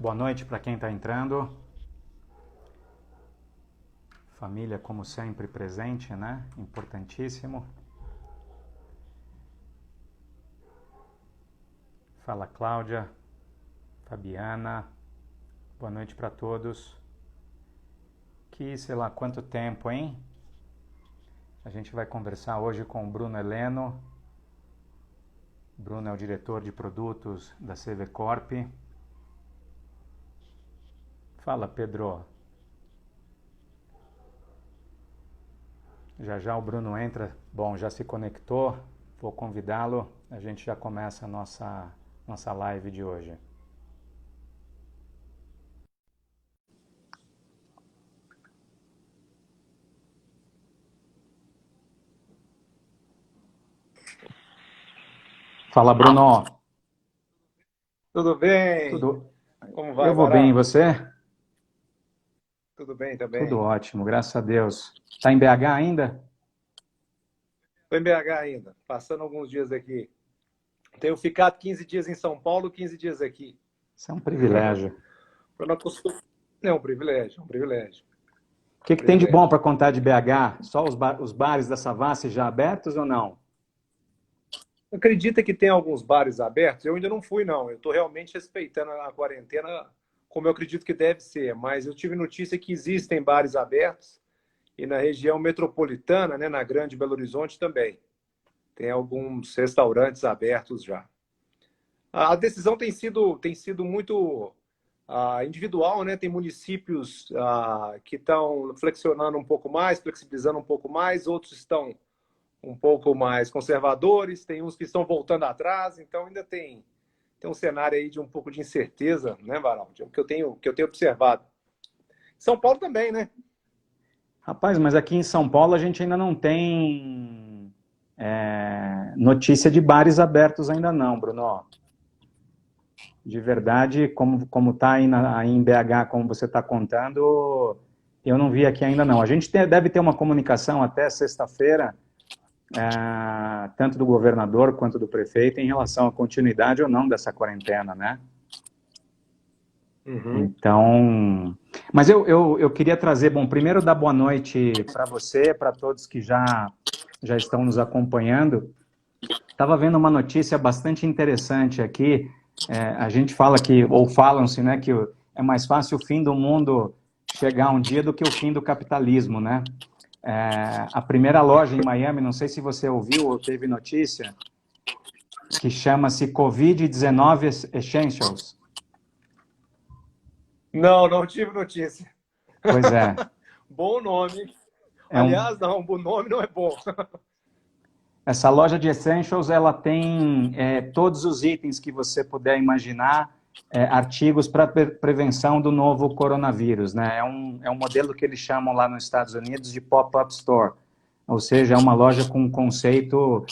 Boa noite para quem está entrando. Família, como sempre, presente, né? Importantíssimo. Fala, Cláudia, Fabiana. Boa noite para todos. Que sei lá quanto tempo, hein? A gente vai conversar hoje com o Bruno Heleno. Bruno é o diretor de produtos da CV Corp. Fala, Pedro. Já já o Bruno entra. Bom, já se conectou. Vou convidá-lo. A gente já começa a nossa live de hoje. Fala, Bruno. Tudo bem? Tudo. Como vai, Eu vou bem, e Varal? você? Tudo bem Tudo também. ótimo, graças a Deus. Tá em BH ainda? Estou em BH ainda, passando alguns dias aqui. Tenho ficado 15 dias em São Paulo, 15 dias aqui. Isso é um privilégio. Eu não costumo... É um privilégio, é um privilégio. O que tem de bom para contar de BH? Só os bares da Savassi já abertos ou não? Acredita que tem alguns bares abertos? Eu ainda não fui, não. Eu estou realmente respeitando a quarentena como eu acredito que deve ser. Mas eu tive notícia que existem bares abertos e na região metropolitana, né, na Grande Belo Horizonte também. Tem alguns restaurantes abertos já. A decisão tem sido muito individual, né? Tem municípios que estão flexionando um pouco mais, flexibilizando um pouco mais, outros estão um pouco mais conservadores, tem uns que estão voltando atrás, então ainda tem um cenário aí de um pouco de incerteza, né, Varal? Que eu tenho observado. São Paulo também, né? Rapaz, mas aqui em São Paulo a gente ainda não tem notícia de bares abertos ainda não, Bruno. De verdade, como está aí em BH, como você está contando, eu não vi aqui ainda não. A gente deve ter uma comunicação até sexta-feira, tanto do governador quanto do prefeito, em relação à continuidade ou não dessa quarentena, né? Uhum. Então, mas eu queria trazer, bom, primeiro dar boa noite para você, para todos que já estão nos acompanhando. Estava vendo uma notícia bastante interessante aqui. A gente fala que, ou falam-se, né, que é mais fácil o fim do mundo chegar um dia do que o fim do capitalismo, né? A primeira loja em Miami, não sei se você ouviu ou teve notícia, que chama-se Covid-19 Essentials. Não tive notícia. Pois é. Bom nome. Aliás, não, o nome não é bom. Essa loja de Essentials, ela tem todos os itens que você puder imaginar, artigos para prevenção do novo coronavírus, né? É um modelo que eles chamam lá nos Estados Unidos de pop-up store, ou seja, é uma loja com um conceito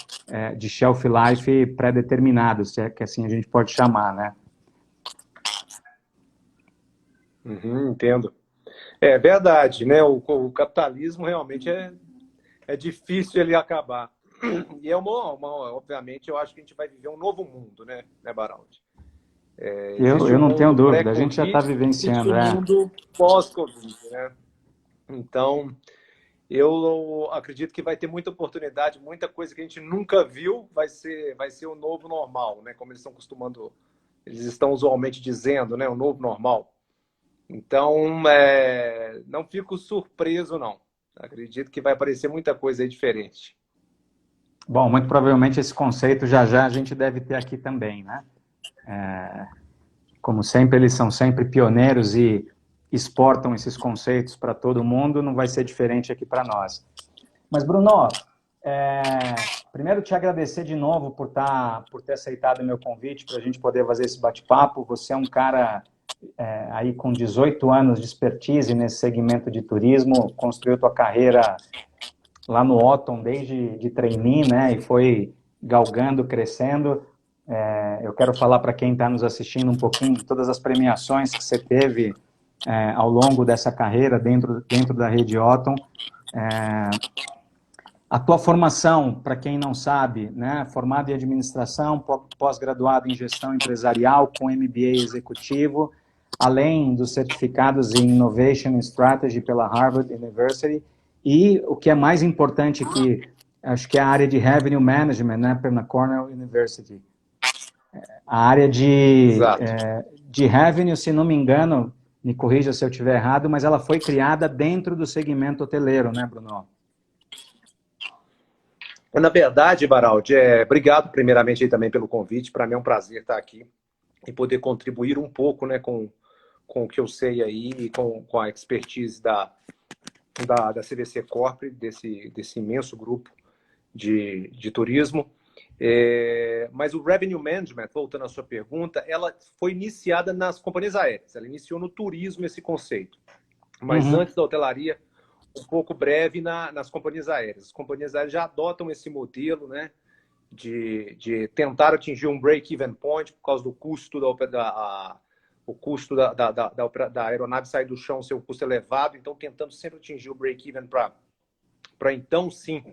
de shelf life pré-determinado, se é que assim a gente pode chamar, né? Entendo. É verdade, né? O capitalismo realmente é difícil ele acabar. E obviamente, eu acho que a gente vai viver um novo mundo, né, Baraldi? Existe Eu o não tenho mundo dúvida, a gente já está pré-Covid, existe vivenciando, o mundo pós-Covid, né? Então, eu acredito que vai ter muita oportunidade, muita coisa que a gente nunca viu vai ser o novo normal, né? Como eles estão usualmente dizendo, né? O novo normal. Então, não fico surpreso, não. Acredito que vai aparecer muita coisa aí diferente. Bom, muito provavelmente esse conceito já a gente deve ter aqui também, né? Como sempre, eles são sempre pioneiros e exportam esses conceitos para todo mundo, não vai ser diferente aqui para nós. Mas, Bruno, primeiro te agradecer de novo por ter aceitado o meu convite para a gente poder fazer esse bate-papo. Você é um cara aí com 18 anos de expertise nesse segmento de turismo, construiu tua carreira lá no Otton desde de trainee, né, e foi galgando, crescendo. Eu quero falar para quem está nos assistindo um pouquinho de todas as premiações que você teve ao longo dessa carreira dentro da rede Otton. A tua formação, para quem não sabe, né, formado em administração, pós-graduado em gestão empresarial com MBA executivo, além dos certificados em Innovation Strategy pela Harvard University, e o que é mais importante que acho que é a área de Revenue Management, né, pela Cornell University. A área de Revenue, se não me engano, me corrija se eu estiver errado, mas ela foi criada dentro do segmento hoteleiro, né, Bruno? Na verdade, Baraldi, obrigado primeiramente aí também pelo convite. Para mim é um prazer estar aqui e poder contribuir um pouco, né, com o que eu sei aí e com a expertise da CVC Corp, desse imenso grupo de turismo. Mas o Revenue Management, voltando à sua pergunta, ela foi iniciada nas companhias aéreas. Ela iniciou no turismo esse conceito. Mas antes da hotelaria, um pouco breve nas companhias aéreas. As companhias aéreas já adotam esse modelo, né, de tentar atingir um break-even point por causa do custo o custo da aeronave sair do chão, ser um custo elevado, então tentando sempre atingir o break-even para então sim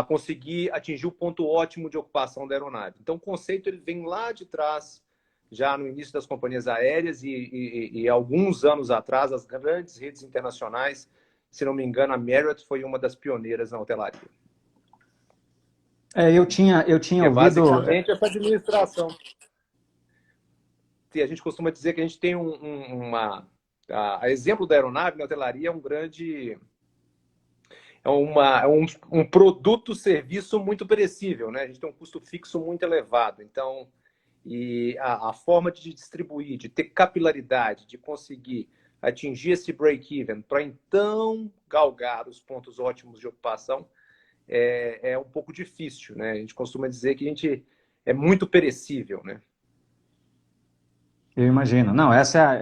conseguir atingir o ponto ótimo de ocupação da aeronave. Então o conceito ele vem lá de trás, já no início das companhias aéreas e alguns anos atrás, as grandes redes internacionais, se não me engano, a Marriott foi uma das pioneiras na hotelaria. Eu tinha ouvido... Basicamente, essa administração. E a gente costuma dizer que a gente tem a exemplo da aeronave na hotelaria é um grande... um produto, serviço muito perecível, né? A gente tem um custo fixo muito elevado. Então, a forma de distribuir, de ter capilaridade, de conseguir atingir esse break-even para então galgar os pontos ótimos de ocupação é um pouco difícil, né? A gente costuma dizer que a gente é muito perecível, né? Eu imagino. Não, essa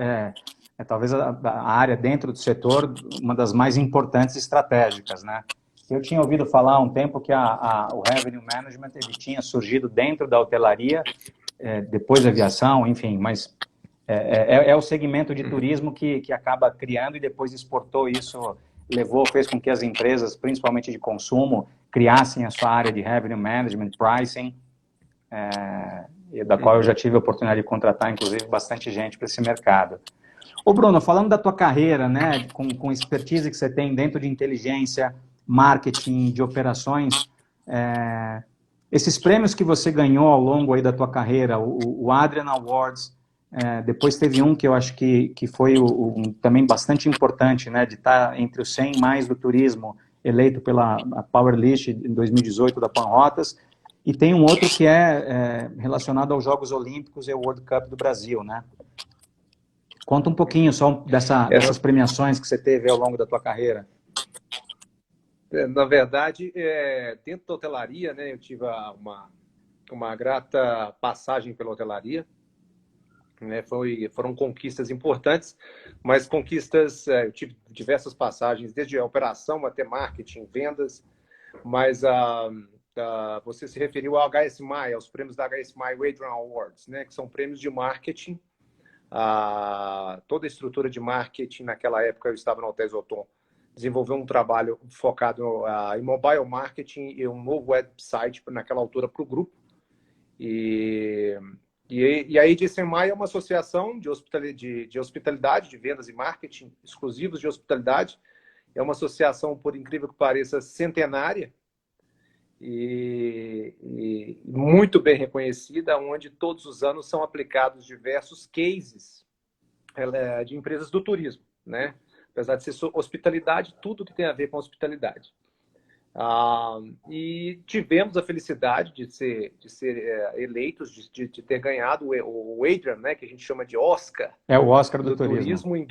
é talvez a área dentro do setor, uma das mais importantes e estratégicas, né? Eu tinha ouvido falar há um tempo que o Revenue Management ele tinha surgido dentro da hotelaria, depois da aviação, enfim, mas é o segmento de turismo que acaba criando e depois exportou isso, fez com que as empresas, principalmente de consumo, criassem a sua área de Revenue Management, Pricing, da qual eu já tive a oportunidade de contratar, inclusive, bastante gente para esse mercado. Ô Bruno, falando da tua carreira, né, com expertise que você tem dentro de inteligência, marketing, de operações, esses prêmios que você ganhou ao longo aí da tua carreira, o Adrian Awards, depois teve um que eu acho que foi também bastante importante, né, de estar entre os 100 mais do turismo, eleito pela Power List em 2018 da Panrotas, e tem um outro que é relacionado aos Jogos Olímpicos e ao World Cup do Brasil, né? Conta um pouquinho só dessas premiações que você teve ao longo da tua carreira. Na verdade, dentro da hotelaria, né, eu tive uma grata passagem pela hotelaria. Né, foram conquistas importantes, mas conquistas, eu tive diversas passagens, desde a operação até marketing, vendas, mas você se referiu ao HSMI, aos prêmios da HSMI Adrian Awards, né, que são prêmios de marketing. Toda a estrutura de marketing, naquela época eu estava no Hotel Otom, desenvolveu um trabalho focado em mobile marketing e um novo website naquela altura para o grupo. E a AGSMI é uma associação de hospitalidade, de vendas e marketing exclusivos de hospitalidade. É uma associação, por incrível que pareça, centenária e muito bem reconhecida, onde todos os anos são aplicados diversos cases de empresas do turismo, né? Apesar de ser hospitalidade, tudo que tem a ver com hospitalidade. E tivemos a felicidade de ser eleitos, de ter ganhado o Adrian, né, que a gente chama de Oscar. É o Oscar do turismo. Em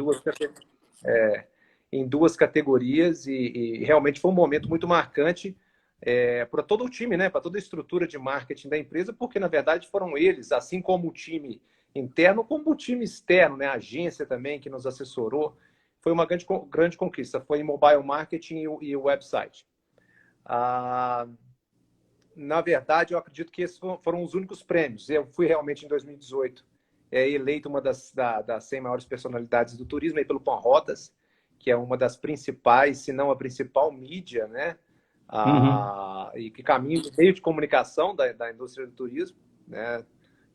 duas categorias e realmente foi um momento muito marcante para todo o time, né, para toda a estrutura de marketing da empresa, porque na verdade foram eles, assim como o time interno, como o time externo, né, a agência também que nos assessorou. Foi uma grande conquista, foi em mobile marketing e o website. Na verdade, eu acredito que esses foram os únicos prêmios. Eu fui realmente, em 2018, eleito uma das 100 maiores personalidades do turismo aí pelo Panrotas, que é uma das principais, se não a principal mídia, né? E que caminha no meio de comunicação da indústria do turismo, né?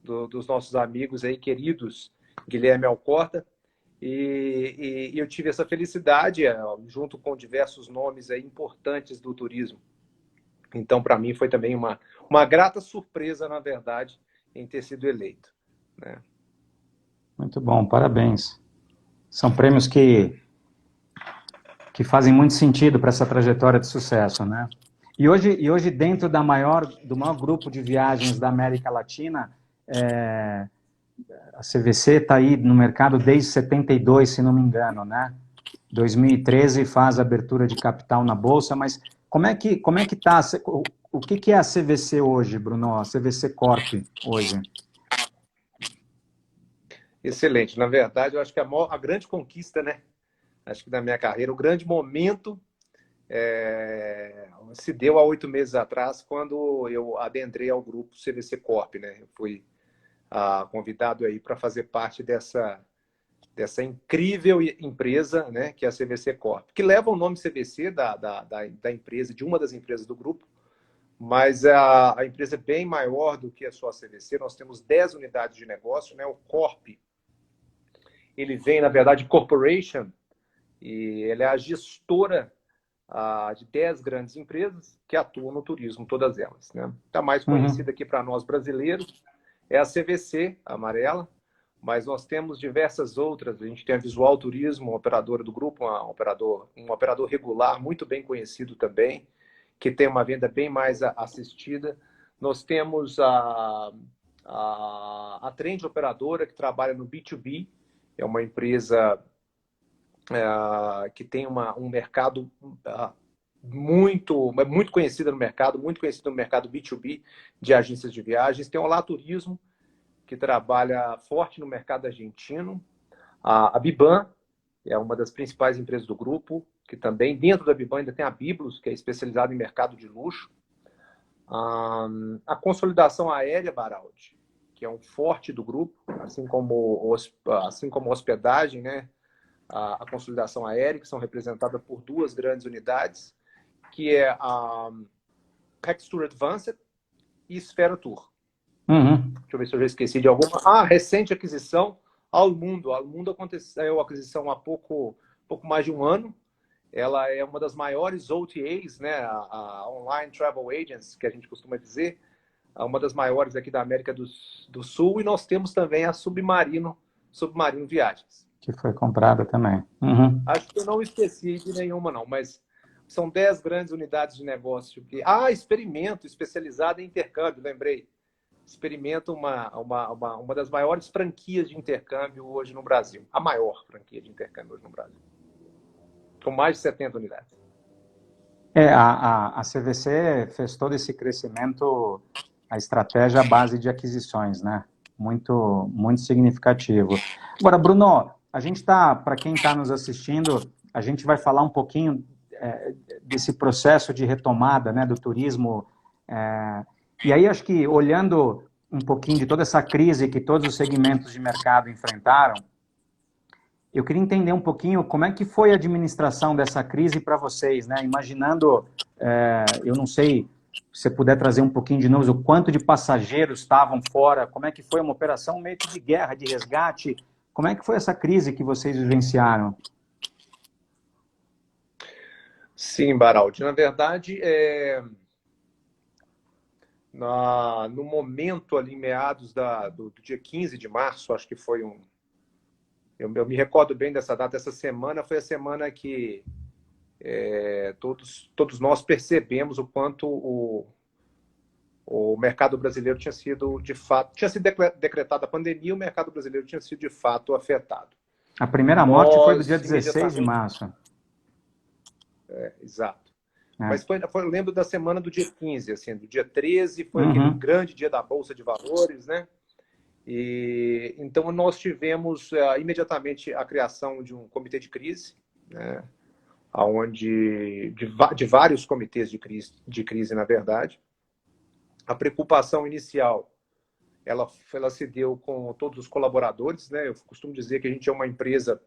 Dos nossos amigos aí, queridos, Guilherme Alcorta. E eu tive essa felicidade, junto com diversos nomes aí importantes do turismo. Então, para mim, foi também uma grata surpresa, na verdade, em ter sido eleito, né? Muito bom, parabéns. São prêmios que fazem muito sentido para essa trajetória de sucesso, né? E hoje dentro do maior grupo de viagens da América Latina, a CVC está aí no mercado desde 72, se não me engano, né? 2013 faz a abertura de capital na Bolsa, mas como é que está? O que é a CVC hoje, Bruno? A CVC Corp hoje? Excelente. Na verdade, eu acho que a grande conquista, né? Acho que da minha carreira, o grande momento se deu há 8 meses atrás, quando eu adentrei ao grupo CVC Corp, né? Eu fui convidado aí para fazer parte dessa incrível empresa, né, que é a CVC Corp, que leva o nome CVC da empresa, de uma das empresas do grupo, mas a empresa é bem maior do que a sua CVC. Nós temos 10 unidades de negócio, né? O Corp, ele vem, na verdade, Corporation, e ele é a gestora de 10 grandes empresas que atuam no turismo, todas elas, né? A mais conhecida aqui para nós brasileiros é a CVC, a amarela, mas nós temos diversas outras. A gente tem a Visual Turismo, uma operadora do grupo, um operador regular, muito bem conhecido também, que tem uma venda bem mais assistida. Nós temos a Trend Operadora, que trabalha no B2B, é uma empresa que tem um mercado muito conhecida no mercado, muito conhecida no mercado B2B de agências de viagens. Tem o Lá Turismo, que trabalha forte no mercado argentino. A Biban é uma das principais empresas do grupo, que também, dentro da Biban, ainda tem a Biblos, que é especializada em mercado de luxo. A Consolidação Aérea, Baraldi, que é um forte do grupo, assim como hospedagem, né? A Consolidação Aérea, que são representadas por 2 grandes unidades, que é a Rextour Advanced e Esfera Tour. Deixa eu ver se eu já esqueci de alguma. Recente aquisição, Almundo. Almundo aconteceu a aquisição há pouco mais de um ano. Ela é uma das maiores OTAs, né? A Online Travel Agents, que a gente costuma dizer, uma das maiores aqui da América do Sul. E nós temos também a Submarino Viagens, Que foi comprada também. Acho que eu não esqueci de nenhuma, não, mas são 10 grandes unidades de negócio. Experimento, especializado em intercâmbio, lembrei. Experimento, uma das maiores franquias de intercâmbio hoje no Brasil. A maior franquia de intercâmbio hoje no Brasil. Com mais de 70 unidades. A CVC fez todo esse crescimento, a estratégia à base de aquisições, né? Muito, muito significativo. Agora, Bruno, a gente está, para quem está nos assistindo, a gente vai falar um pouquinho desse processo de retomada, né, do turismo. E aí, acho que olhando um pouquinho de toda essa crise que todos os segmentos de mercado enfrentaram, eu queria entender um pouquinho como é que foi a administração dessa crise para vocês, né? Imaginando, eu não sei se você puder trazer um pouquinho de números, o quanto de passageiros estavam fora, como é que foi uma operação meio que de guerra, de resgate, como é que foi essa crise que vocês vivenciaram? Sim, Baraldi. Na verdade, no momento ali, meados do dia 15 de março, acho que foi eu me recordo bem dessa data. Essa semana foi a semana que todos nós percebemos o quanto o mercado brasileiro tinha sido decretada a pandemia, o mercado brasileiro tinha sido de fato afetado. A primeira morte foi do dia 16 de março. Exato. Mas eu lembro da semana do dia 15, assim, do dia 13 foi aquele grande dia da Bolsa de Valores, né? E então nós tivemos imediatamente a criação de um comitê de crise, né? Onde de vários comitês de crise, na verdade. A preocupação inicial ela se deu com todos os colaboradores, né? Eu costumo dizer que a gente é uma empresa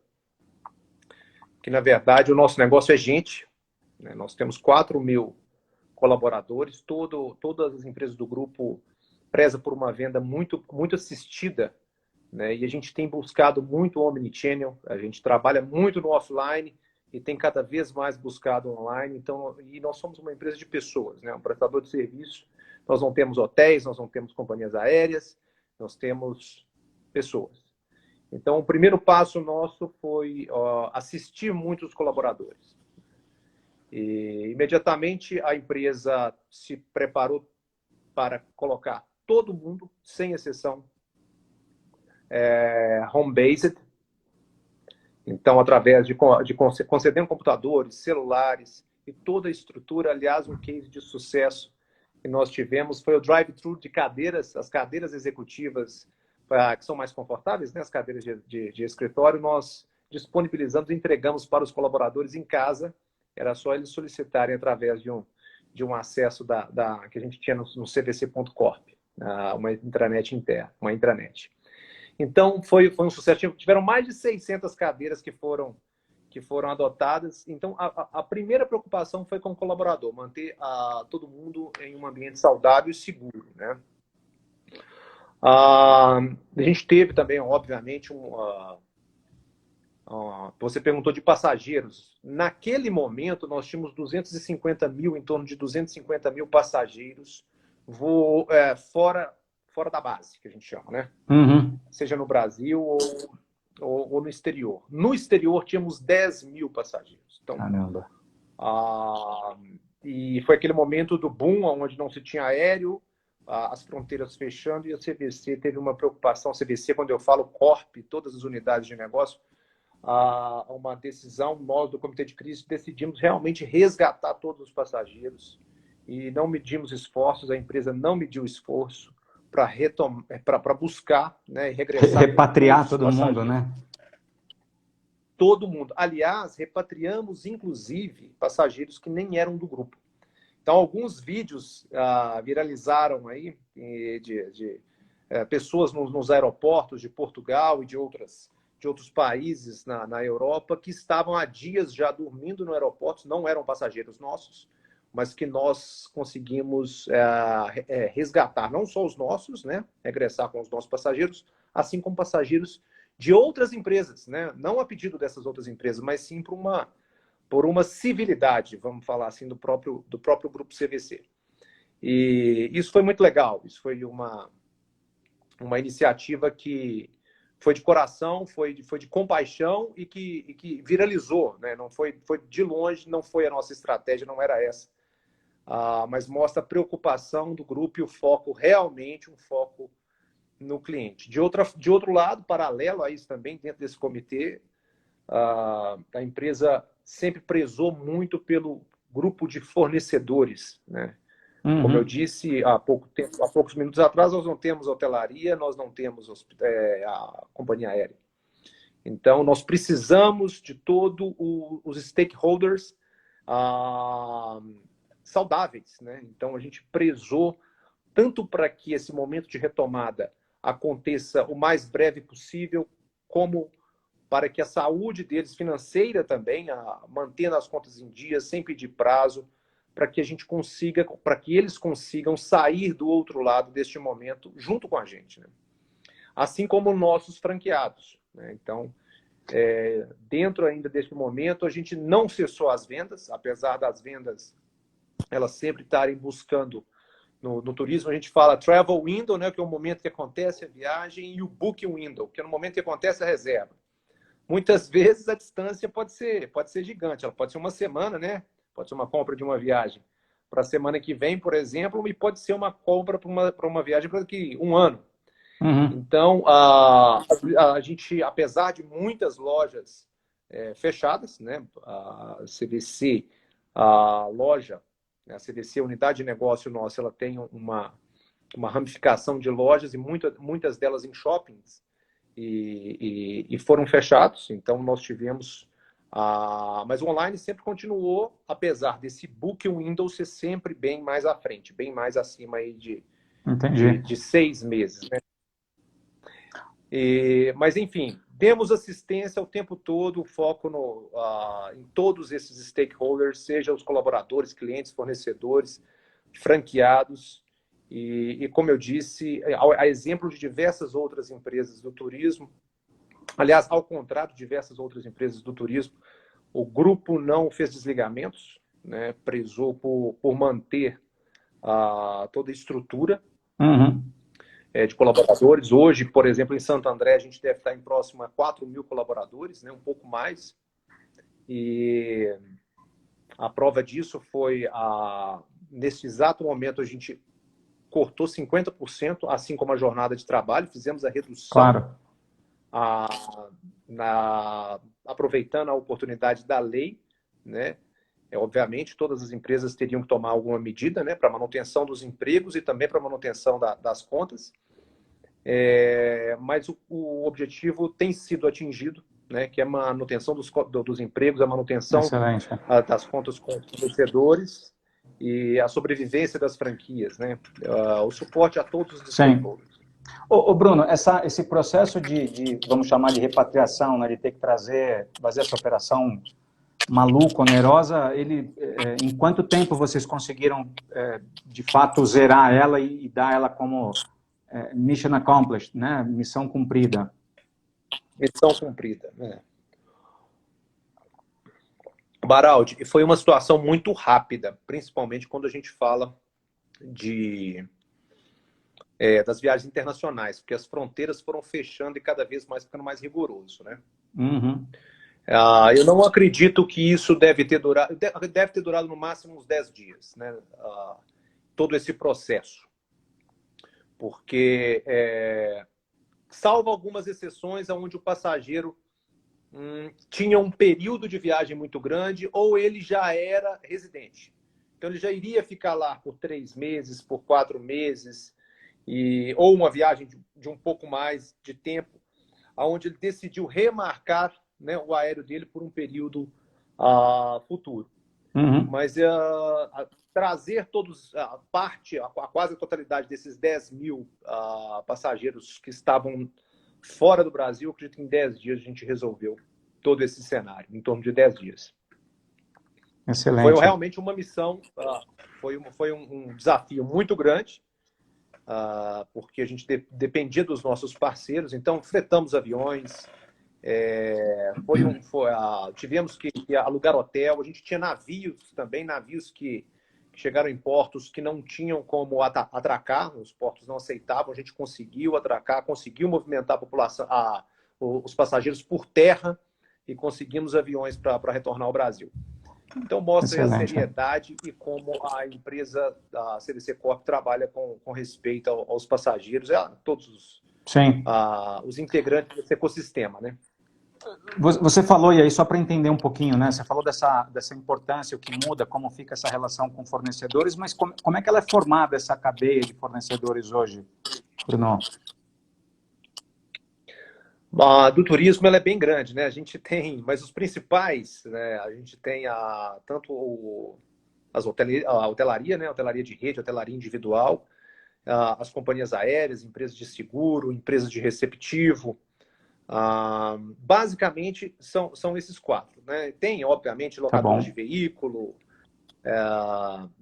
que, na verdade, o nosso negócio é gente, né? Nós temos 4.000 colaboradores, todas as empresas do grupo prezam por uma venda muito, muito assistida, né? E a gente tem buscado muito o omnichannel, a gente trabalha muito no offline e tem cada vez mais buscado online. Então, e nós somos uma empresa de pessoas, né? Um prestador de serviço. Nós não temos hotéis, nós não temos companhias aéreas, nós temos pessoas. Então, o primeiro passo nosso foi assistir muitos colaboradores. E imediatamente a empresa se preparou para colocar todo mundo, sem exceção, home-based. Então, através de concedendo computadores, celulares e toda a estrutura. Aliás, um case de sucesso que nós tivemos foi o drive-thru de cadeiras, as cadeiras executivas que são mais confortáveis, né? As cadeiras de escritório, nós disponibilizamos e entregamos para os colaboradores em casa. Era só eles solicitarem através de um acesso que a gente tinha no cvc.corp, uma intranet interna, uma intranet. Então, foi um sucesso. Tiveram mais de 600 cadeiras que foram adotadas. Então, a primeira preocupação foi com o colaborador, manter todo mundo em um ambiente saudável e seguro, né? A gente teve também, obviamente, você perguntou de passageiros. Naquele momento, nós tínhamos 250 mil, em torno de 250 mil passageiros fora da base, que a gente chama, né? Uhum. Seja no Brasil ou no exterior. No exterior, tínhamos 10 mil passageiros. Então, caramba. E foi aquele momento do boom, onde não se tinha aéreo, as fronteiras fechando, e a CVC teve uma preocupação. A CVC, quando eu falo Corp, todas as unidades de negócio, uma decisão, nós do Comitê de Crise decidimos realmente resgatar todos os passageiros e não medimos esforços, a empresa não mediu esforço para buscar, né, e regressar. Repatriar todo mundo, né? Todo mundo. Aliás, repatriamos, inclusive, passageiros que nem eram do grupo. Então, alguns vídeos viralizaram aí de pessoas nos aeroportos de Portugal e de outros países na Europa que estavam há dias já dormindo no aeroporto, não eram passageiros nossos, mas que nós conseguimos resgatar, não só os nossos, né, regressar com os nossos passageiros, assim como passageiros de outras empresas, né, não a pedido dessas outras empresas, mas sim por uma civilidade, vamos falar assim, do próprio grupo CVC. E isso foi muito legal, isso foi uma iniciativa que foi de coração, foi de compaixão e que viralizou, né? Não foi de longe, não foi a nossa estratégia, não era essa. Mas mostra a preocupação do grupo e o foco, realmente um foco no cliente. De outro lado, paralelo a isso também, dentro desse comitê, a empresa sempre prezou muito pelo grupo de fornecedores, né? Uhum. Como eu disse há poucos minutos atrás, nós não temos hotelaria, nós não temos a companhia aérea. Então, nós precisamos de todos os stakeholders saudáveis, né? Então, a gente prezou tanto para que esse momento de retomada aconteça o mais breve possível, como para que a saúde deles financeira também, mantendo as contas em dia, sem pedir prazo, para que eles consigam sair do outro lado deste momento junto com a gente, né? Assim como nossos franqueados, né? Então, dentro ainda deste momento, a gente não cessou as vendas, apesar das vendas elas sempre estarem buscando. No turismo a gente fala travel window, né, que é o momento que acontece a viagem, e o booking window, que é no momento que acontece a reserva. Muitas vezes a distância pode ser gigante, ela pode ser uma semana, né? Pode ser uma compra de uma viagem para a semana que vem, por exemplo, e pode ser uma compra para uma viagem para daqui um ano. Uhum. Então, a gente, apesar de muitas lojas fechadas, né? A CVC, a loja, a CVC, a unidade de negócio nossa, ela tem uma ramificação de lojas e muitas delas em shoppings e foram fechados. Então, nós tivemos... mas o online sempre continuou, apesar desse booking window ser sempre bem mais à frente, bem mais acima aí de 6 meses, né? Mas, enfim, demos assistência o tempo todo, foco em todos esses stakeholders, seja os colaboradores, clientes, fornecedores, franqueados, E como eu disse, a exemplo de diversas outras empresas do turismo, aliás, ao contrário de diversas outras empresas do turismo, o grupo não fez desligamentos, né, prezou por manter toda a estrutura de colaboradores. Hoje, por exemplo, em Santo André, a gente deve estar em próximo a 4.000 colaboradores, né, um pouco mais. E a prova disso foi, nesse exato momento, a gente cortou 50%, assim como a jornada de trabalho, fizemos a redução, aproveitando a oportunidade da lei, né? Obviamente, todas as empresas teriam que tomar alguma medida, né, para manutenção dos empregos e também para manutenção das contas. Mas o objetivo tem sido atingido, né, que é a manutenção dos empregos, a manutenção das contas com os fornecedores e a sobrevivência das franquias, né? O suporte a todos os stakeholders. Ô Bruno, esse processo de, vamos chamar de repatriação, né, de ter que fazer essa operação maluca, onerosa, em quanto tempo vocês conseguiram, de fato, zerar ela e dar ela como mission accomplished, né? Missão cumprida? Missão cumprida, né? Baraldi, foi uma situação muito rápida, principalmente quando a gente fala das viagens internacionais, porque as fronteiras foram fechando e cada vez mais ficando mais rigoroso, né? Eu não acredito que isso deve ter durado no máximo uns 10 dias, né? Todo esse processo. Porque, salvo algumas exceções onde o passageiro tinha um período de viagem muito grande ou ele já era residente. Então, ele já iria ficar lá por 3 meses, por 4 meses, ou uma viagem de um pouco mais de tempo, onde ele decidiu remarcar, né, o aéreo dele por um período futuro. Mas trazer quase a totalidade desses 10.000 passageiros que estavam fora do Brasil, eu acredito que em 10 dias a gente resolveu todo esse cenário, em torno de 10 dias. Excelente. Foi realmente uma missão, foi um desafio muito grande, porque a gente dependia dos nossos parceiros, então fretamos aviões, tivemos que alugar hotel, a gente tinha navios também, navios que chegaram em portos que não tinham como atracar, os portos não aceitavam, a gente conseguiu atracar, conseguiu movimentar a população, os passageiros por terra e conseguimos aviões para retornar ao Brasil. Então mostra a seriedade e como a empresa, a CVC Corp, trabalha com respeito aos passageiros, a todos os integrantes desse ecossistema, né? Você falou, e aí só para entender um pouquinho, né? Você falou dessa importância, o que muda, como fica essa relação com fornecedores, mas como é que ela é formada, essa cadeia de fornecedores hoje, Bruno? Do turismo ela é bem grande, né? A gente tem, mas os principais, né? A gente tem tanto a hotelaria, né? A hotelaria de rede, a hotelaria individual, as companhias aéreas, empresas de seguro, empresas de receptivo. Basicamente são esses 4, né? Tem, obviamente, locadores de veículo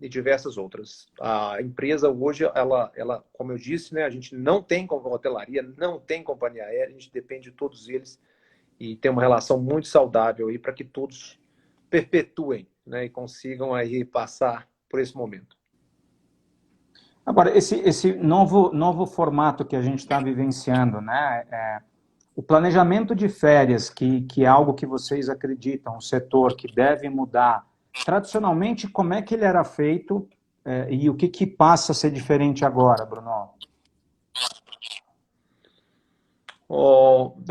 e diversas outras. A empresa hoje, ela, como eu disse, né, a gente não tem hotelaria, não tem companhia aérea, a gente depende de todos eles e tem uma relação muito saudável aí para que todos perpetuem, né, e consigam aí passar por esse momento. Agora, esse novo formato que a gente está vivenciando, né? O planejamento de férias, que é algo que vocês acreditam, um setor que deve mudar, tradicionalmente, como é que ele era feito e o que passa a ser diferente agora, Bruno?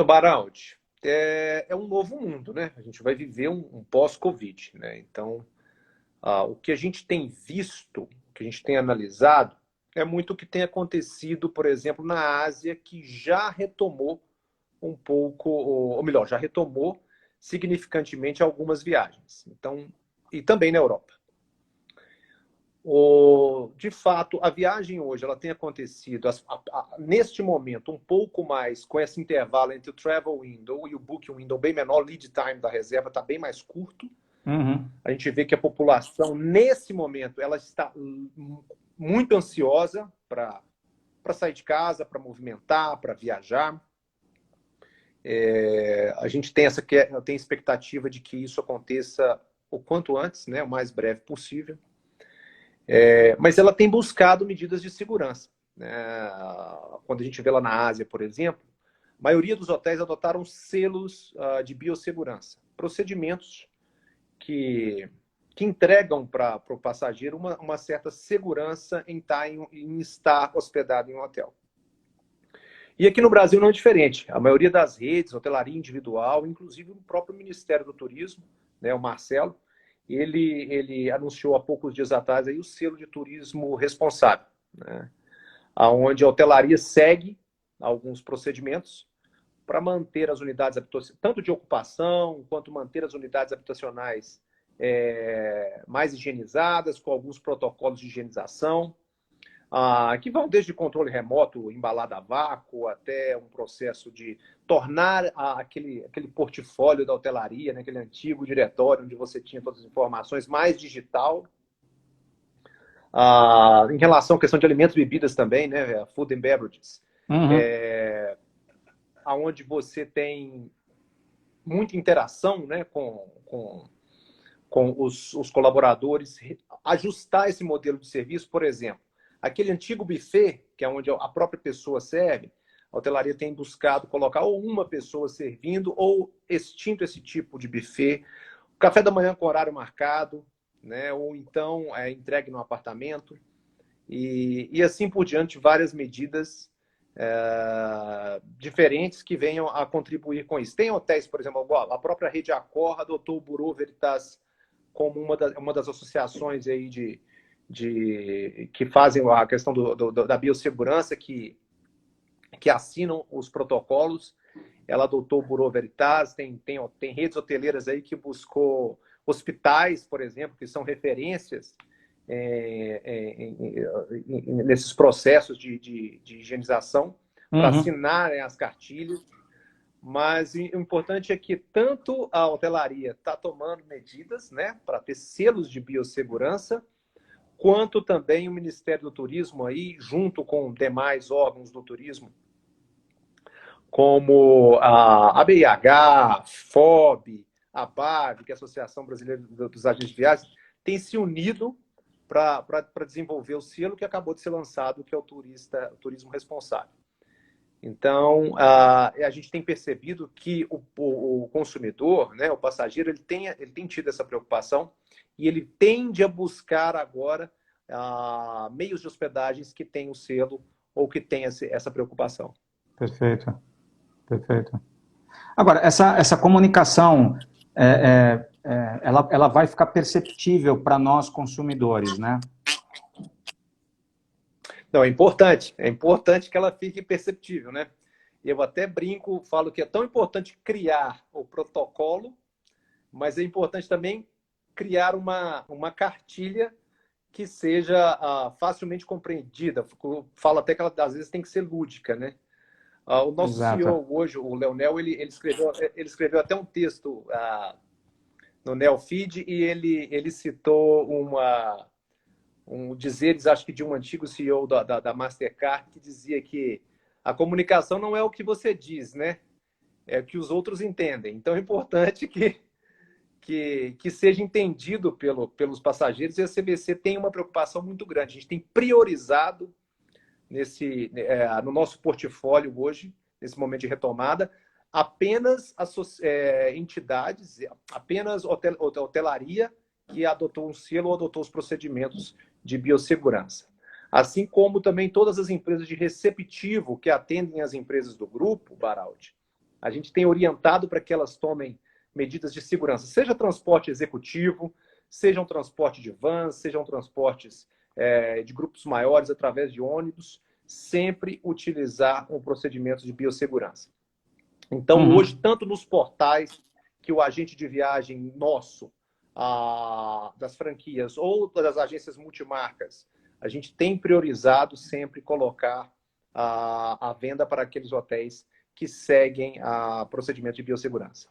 Baraldi, é um novo mundo, né? A gente vai viver um pós-Covid, né? Então, o que a gente tem visto, o que a gente tem analisado, é muito o que tem acontecido, por exemplo, na Ásia, que já retomou um pouco, ou melhor, já retomou significantemente algumas viagens. Então, e também na Europa. De fato, a viagem hoje ela tem acontecido, neste momento, um pouco mais com esse intervalo entre o travel window e o booking window bem menor, o lead time da reserva está bem mais curto. A gente vê que a população, nesse momento, ela está muito ansiosa para sair de casa, para movimentar, para viajar. A gente tem expectativa de que isso aconteça o quanto antes, né, o mais breve possível. Mas ela tem buscado medidas de segurança, né? Quando a gente vê lá na Ásia, por exemplo, a maioria dos hotéis adotaram selos de biossegurança, procedimentos que entregam para o passageiro uma certa segurança em estar hospedado em um hotel. E aqui no Brasil não é diferente. A maioria das redes, hotelaria individual, inclusive o próprio Ministério do Turismo, né, o Marcelo, ele anunciou há poucos dias atrás aí o selo de turismo responsável, né, onde a hotelaria segue alguns procedimentos para manter as unidades habitacionais, tanto de ocupação, quanto manter as unidades habitacionais mais higienizadas, com alguns protocolos de higienização, que vão desde controle remoto, embalado a vácuo, até um processo de tornar aquele portfólio da hotelaria, né, aquele antigo diretório onde você tinha todas as informações, mais digital. Em relação à questão de alimentos e bebidas também, né, food and beverages, onde você tem muita interação, né, com os colaboradores, ajustar esse modelo de serviço, por exemplo. Aquele antigo buffet, que é onde a própria pessoa serve, a hotelaria tem buscado colocar ou uma pessoa servindo ou extinto esse tipo de buffet. O café da manhã com horário marcado, né? Ou então entregue no apartamento. E assim por diante, várias medidas diferentes que venham a contribuir com isso. Tem hotéis, por exemplo, a própria Rede Accor adotou o Bureau Veritas como uma das associações aí que fazem a questão da biossegurança, que assinam os protocolos. Ela adotou o Bureau Veritas, tem redes hoteleiras aí que buscou hospitais, por exemplo, que são referências nesses processos de higienização, para assinarem as cartilhas. Mas o importante é que tanto a hotelaria está tomando medidas, né, para ter selos de biossegurança, quanto também o Ministério do Turismo, aí, junto com demais órgãos do turismo, como a ABIH, FOB, a ABAV, que é a Associação Brasileira dos Agentes de Viagens, tem se unido para desenvolver o selo que acabou de ser lançado, que é o Turismo Responsável. Então, a gente tem percebido que o consumidor, né, o passageiro, ele tem tido essa preocupação e ele tende a buscar agora meios de hospedagens que tenham o selo ou que tenham essa preocupação. Perfeito, perfeito. Agora, essa comunicação, ela vai ficar perceptível para nós consumidores, né? Não, é importante que ela fique perceptível, né? Eu até brinco, falo que é tão importante criar o protocolo, mas é importante também criar uma cartilha que seja facilmente compreendida. Falo até que ela, às vezes, tem que ser lúdica, né? O nosso CEO hoje, o Leonel, ele escreveu até um texto no Neofeed e ele citou dizeres, acho que de um antigo CEO da Mastercard, que dizia que a comunicação não é o que você diz, né? É o que os outros entendem. Então é importante que seja entendido pelos passageiros, e a CVC tem uma preocupação muito grande. A gente tem priorizado no nosso portfólio hoje, nesse momento de retomada, apenas entidades, apenas hotelaria que adotou um selo ou adotou os procedimentos de biossegurança. Assim como também todas as empresas de receptivo que atendem as empresas do grupo, Baraldi, a gente tem orientado para que elas tomem medidas de segurança, seja transporte executivo, seja um transporte de vans, sejam transportes de grupos maiores através de ônibus, sempre utilizar um procedimento de biossegurança. Então, hoje, tanto nos portais que o agente de viagem nosso, das franquias ou das agências multimarcas, a gente tem priorizado sempre colocar a venda para aqueles hotéis que seguem procedimento de biossegurança.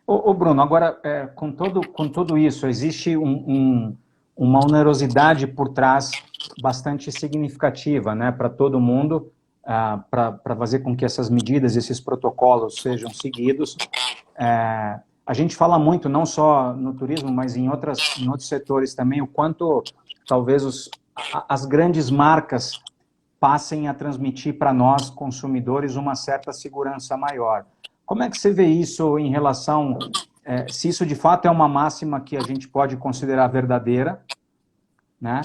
Ô Bruno, agora, com tudo isso, existe um uma onerosidade por trás bastante significativa, né, para todo mundo, para fazer com que essas medidas, esses protocolos sejam seguidos. A gente fala muito, não só no turismo, mas em outros setores também, o quanto talvez as grandes marcas passem a transmitir para nós, consumidores, uma certa segurança maior. Como é que você vê isso em relação, se isso de fato é uma máxima que a gente pode considerar verdadeira, né?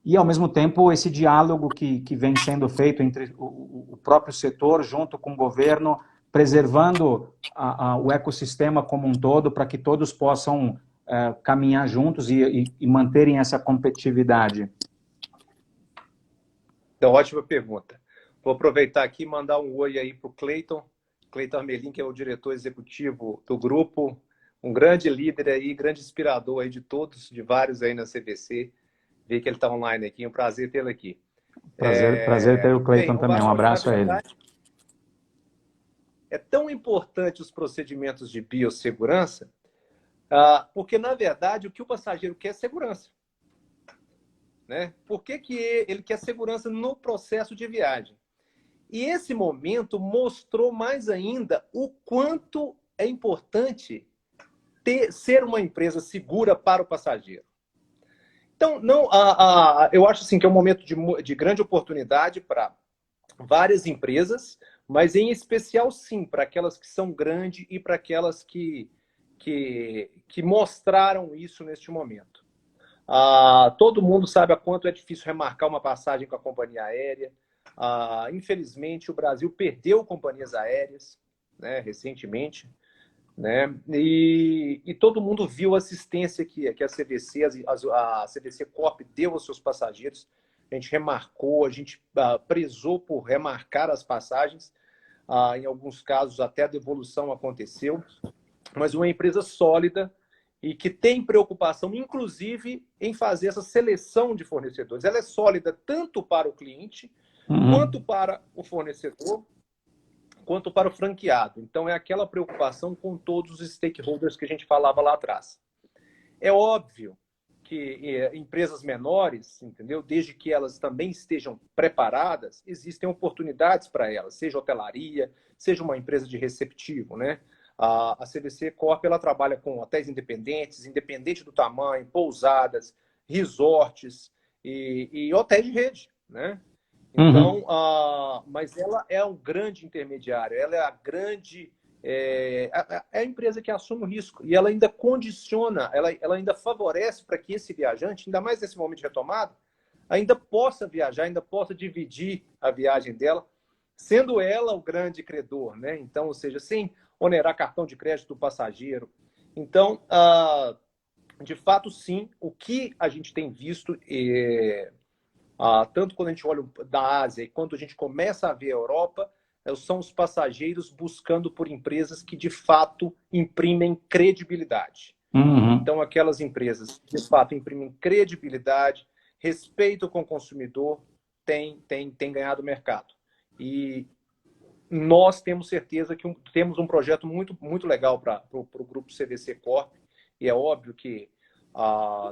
E, ao mesmo tempo, esse diálogo que vem sendo feito entre o próprio setor junto com o governo, preservando o ecossistema como um todo, para que todos possam caminhar juntos e manterem essa competitividade. Então, ótima pergunta. Vou aproveitar aqui e mandar um oi aí para o Cleiton Armelin, que é o diretor executivo do grupo, um grande líder aí, grande inspirador aí de todos, de vários aí na CVC. Ver que ele está online aqui, é um prazer tê-lo aqui. Prazer ter o Cleiton também, um abraço a ele. É tão importante os procedimentos de biossegurança, porque, na verdade, o que o passageiro quer é segurança. Né? Por que ele quer segurança no processo de viagem? E esse momento mostrou mais ainda o quanto é importante ser uma empresa segura para o passageiro. Então, eu acho assim, que é um momento de grande oportunidade para várias empresas, mas em especial, sim, para aquelas que são grandes e para aquelas que mostraram isso neste momento. Todo mundo sabe a quanto é difícil remarcar uma passagem com a companhia aérea. Infelizmente, o Brasil perdeu companhias aéreas, né, recentemente, né? E todo mundo viu a assistência que a CVC Corp deu aos seus passageiros. A gente remarcou, a gente prezou por remarcar as passagens. Em alguns casos, até a devolução aconteceu. Mas uma empresa sólida e que tem preocupação, inclusive, em fazer essa seleção de fornecedores. Ela é sólida tanto para o cliente, quanto para o fornecedor, quanto para o franqueado. Então, é aquela preocupação com todos os stakeholders que a gente falava lá atrás. É óbvio que empresas menores, entendeu? Desde que elas também estejam preparadas, existem oportunidades para elas, seja hotelaria, seja uma empresa de receptivo, né? A CVC Corp, ela trabalha com hotéis independentes, independente do tamanho, pousadas, resorts e hotéis de rede, né? Então, mas ela é um grande intermediário, ela é a grande... É a empresa que assume o risco e ela ainda condiciona, ela ainda favorece para que esse viajante, ainda mais nesse momento de retomada, ainda possa viajar, ainda possa dividir a viagem dela, sendo ela o grande credor, né? Então, ou seja, sem onerar cartão de crédito do passageiro. Então, de fato, sim, o que a gente tem visto, tanto quando a gente olha da Ásia e quando a gente começa a ver a Europa, são os passageiros buscando por empresas que, de fato, imprimem credibilidade. Então, aquelas empresas que, de fato, imprimem credibilidade, respeito com o consumidor, têm ganhado mercado. E nós temos certeza que temos um projeto muito, muito legal para o grupo CVC Corp. E é óbvio que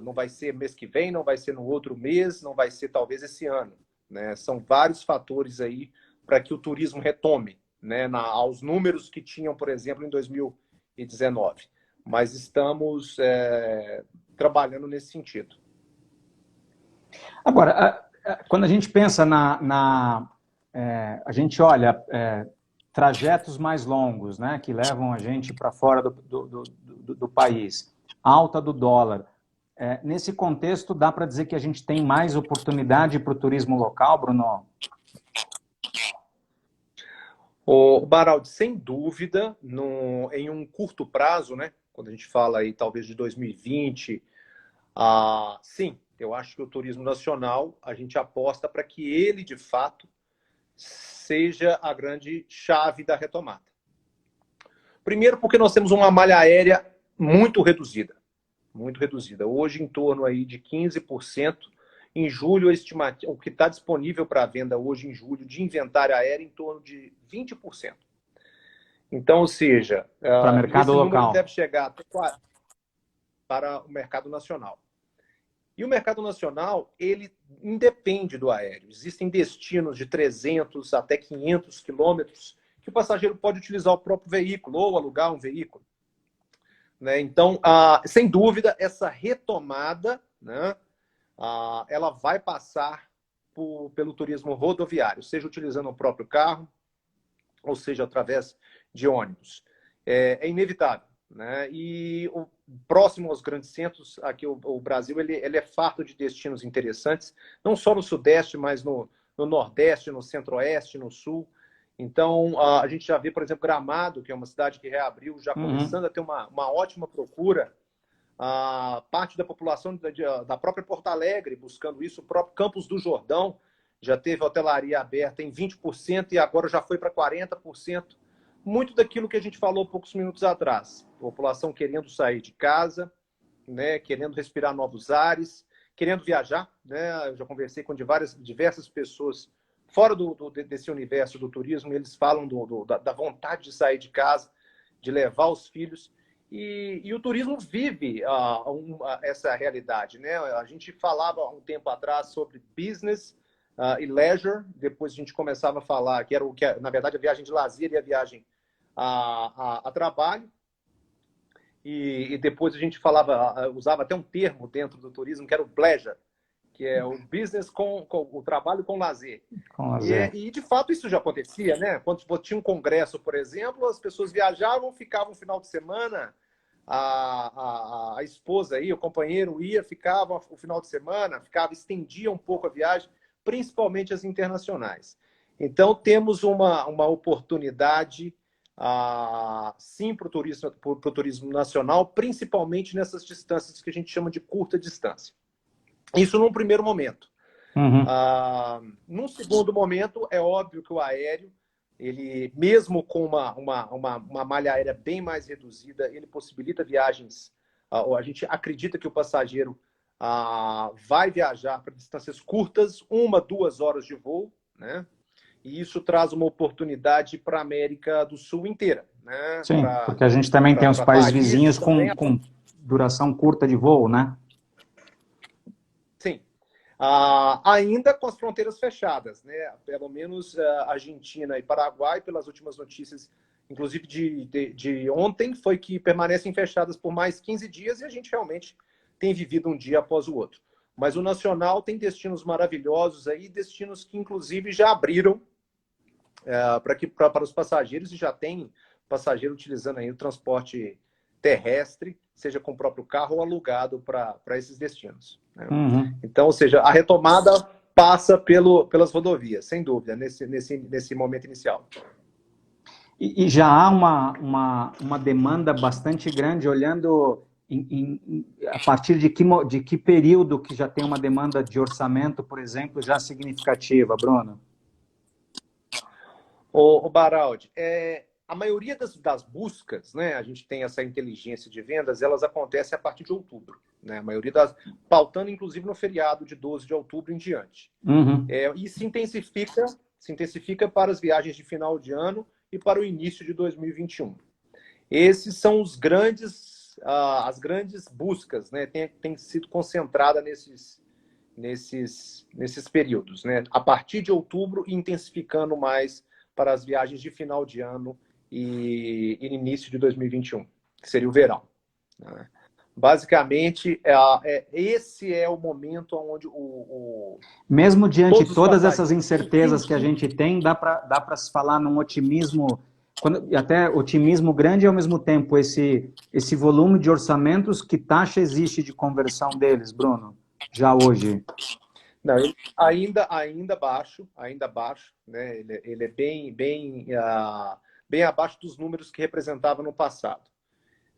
não vai ser mês que vem, não vai ser no outro mês, não vai ser talvez esse ano, né? São vários fatores aí para que o turismo retome, né, aos números que tinham, por exemplo, em 2019. Mas estamos trabalhando nesse sentido. Agora, quando a gente pensa a gente olha trajetos mais longos, né, que levam a gente para fora do país, alta do dólar. Nesse contexto, dá para dizer que a gente tem mais oportunidade para o turismo local, Bruno? O Baraldi, sem dúvida, em um curto prazo, né, quando a gente fala aí talvez de 2020, sim, eu acho que o turismo nacional, a gente aposta para que ele, de fato, seja a grande chave da retomada. Primeiro, porque nós temos uma malha aérea muito reduzida. Muito reduzida. Hoje, em torno aí de 15%. Em julho, o que está disponível para venda hoje em julho de inventário aéreo em torno de 20%. Então, ou seja, para o mercado esse local número deve chegar até para o mercado nacional. E o mercado nacional, ele independe do aéreo. Existem destinos de 300 até 500 quilômetros que o passageiro pode utilizar o próprio veículo ou alugar um veículo. Né? Então, sem dúvida, essa retomada, né, ela vai passar pelo turismo rodoviário, seja utilizando o próprio carro, ou seja, através de ônibus. É inevitável. Né? E próximo aos grandes centros, aqui o Brasil ele é farto de destinos interessantes, não só no Sudeste, mas no Nordeste, no Centro-Oeste, no Sul. Então, a gente já vê, por exemplo, Gramado, que é uma cidade que reabriu, já começando a ter uma ótima procura. Parte da população da própria Porto Alegre buscando isso, o próprio Campos do Jordão já teve hotelaria aberta em 20% e agora já foi para 40%. Muito daquilo que a gente falou poucos minutos atrás. A população querendo sair de casa, né, querendo respirar novos ares, querendo viajar. Né? Eu já conversei com diversas pessoas fora desse universo do turismo, e eles falam da vontade de sair de casa, de levar os filhos. E o turismo vive essa realidade. Né? A gente falava há um tempo atrás sobre business e leisure, depois a gente começava a falar que era na verdade, a viagem de lazer e a viagem a trabalho, e depois a gente usava até um termo dentro do turismo, que era o pleasure, que é o business com o trabalho com lazer. E de fato isso já acontecia, né? Quando tinha um congresso, por exemplo, as pessoas viajavam, ficavam um final de semana, a esposa ia, o companheiro ia, ficava o final de semana, estendia um pouco a viagem, principalmente as internacionais. Então temos uma oportunidade sim para o turismo nacional, principalmente nessas distâncias que a gente chama de curta distância. Isso num primeiro momento. Num segundo momento, é óbvio que o aéreo, ele, mesmo com uma malha aérea bem mais reduzida, ele possibilita viagens. A gente acredita que o passageiro vai viajar para distâncias curtas, 1-2 horas de voo, né? E isso traz uma oportunidade para a América do Sul inteira. Né? Sim, porque a gente também tem os países vizinhos com duração curta de voo, né? Sim. Ainda com as fronteiras fechadas, né? Pelo menos Argentina e Paraguai, pelas últimas notícias, inclusive de ontem, foi que permanecem fechadas por mais 15 dias e a gente realmente tem vivido um dia após o outro. Mas o nacional tem destinos maravilhosos aí, destinos que inclusive já abriram para os passageiros, e já tem passageiro utilizando aí o transporte terrestre, seja com o próprio carro ou alugado para esses destinos. Né? Então, ou seja, a retomada passa pelas rodovias, sem dúvida, nesse momento inicial. E já há uma demanda bastante grande, olhando a partir de que período que já tem uma demanda de orçamento, por exemplo, já significativa, Bruno? O Baraldi, a maioria das buscas, né, a gente tem essa inteligência de vendas, elas acontecem a partir de outubro. Né? A maioria pautando, inclusive, no feriado de 12 de outubro em diante. E se intensifica para as viagens de final de ano e para o início de 2021. Esses são as grandes buscas, né, tem sido concentrada nesses períodos. Né? A partir de outubro, intensificando mais para as viagens de final de ano e início de 2021, que seria o verão. Né? Basicamente, esse é o momento onde mesmo diante de todas essas incertezas que a gente tem, dá para se falar num otimismo, até otimismo grande, e ao mesmo tempo esse volume de orçamentos, que taxa existe de conversão deles, Bruno, já hoje? Não, ele ainda baixo, né? Ele é bem abaixo dos números que representava no passado.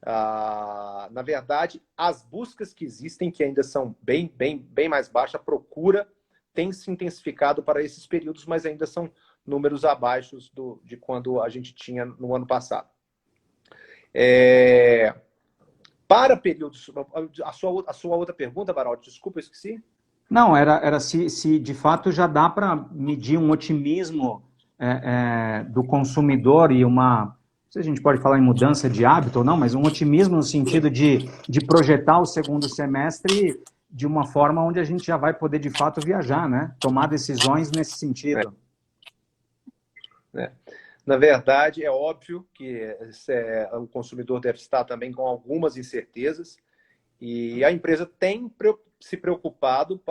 Na verdade, as buscas que existem, que ainda são bem mais baixas, a procura tem se intensificado para esses períodos, mas ainda são números abaixo de quando a gente tinha no ano passado. Para períodos... A sua outra pergunta, Baraldi, desculpa, eu esqueci. Não, era se de fato já dá para medir um otimismo do consumidor e não sei se a gente pode falar em mudança de hábito ou não, mas um otimismo no sentido de projetar o segundo semestre de uma forma onde a gente já vai poder, de fato, viajar, né? Tomar decisões nesse sentido. Na verdade, é óbvio que o consumidor deve estar também com algumas incertezas e a empresa tem se preocupado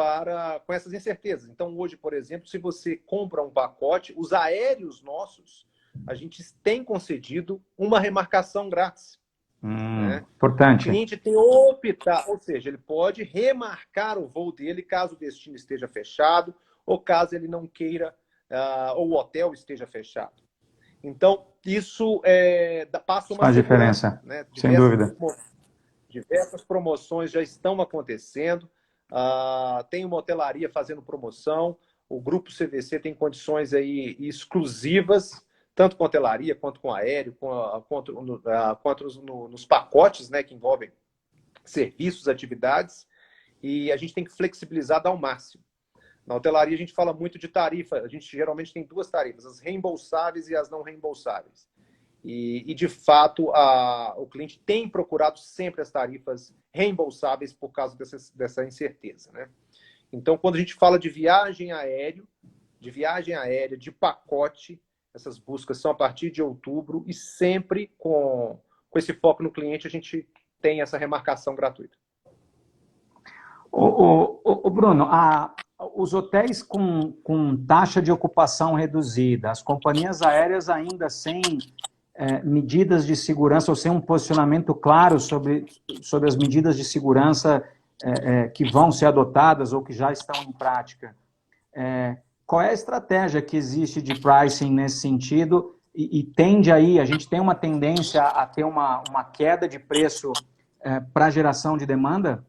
com essas incertezas. Então, hoje, por exemplo, se você compra um pacote, os aéreos nossos, a gente tem concedido uma remarcação grátis. Né? Importante. O cliente tem optar, ou seja, ele pode remarcar o voo dele caso o destino esteja fechado ou caso ele não queira ou o hotel esteja fechado. Então, isso passa uma Faz diferença, né? Sem dúvida. Diversas promoções já estão acontecendo. Tem uma hotelaria fazendo promoção. O Grupo CVC tem condições aí exclusivas, tanto com hotelaria quanto com aéreo, quanto nos pacotes, né, que envolvem serviços, atividades. E a gente tem que flexibilizar ao máximo. Na hotelaria, a gente fala muito de tarifa. A gente geralmente tem duas tarifas, as reembolsáveis e as não reembolsáveis. E de fato, o cliente tem procurado sempre as tarifas reembolsáveis por causa dessa incerteza. Né? Então, quando a gente fala de viagem aérea, de pacote, essas buscas são a partir de outubro e sempre com esse foco no cliente, a gente tem essa remarcação gratuita. Bruno, os hotéis com taxa de ocupação reduzida, as companhias aéreas ainda sem medidas de segurança ou sem um posicionamento claro sobre as medidas de segurança que vão ser adotadas ou que já estão em prática. Qual é a estratégia que existe de pricing nesse sentido e tende aí, a gente tem uma tendência a ter uma queda de preço para geração de demanda?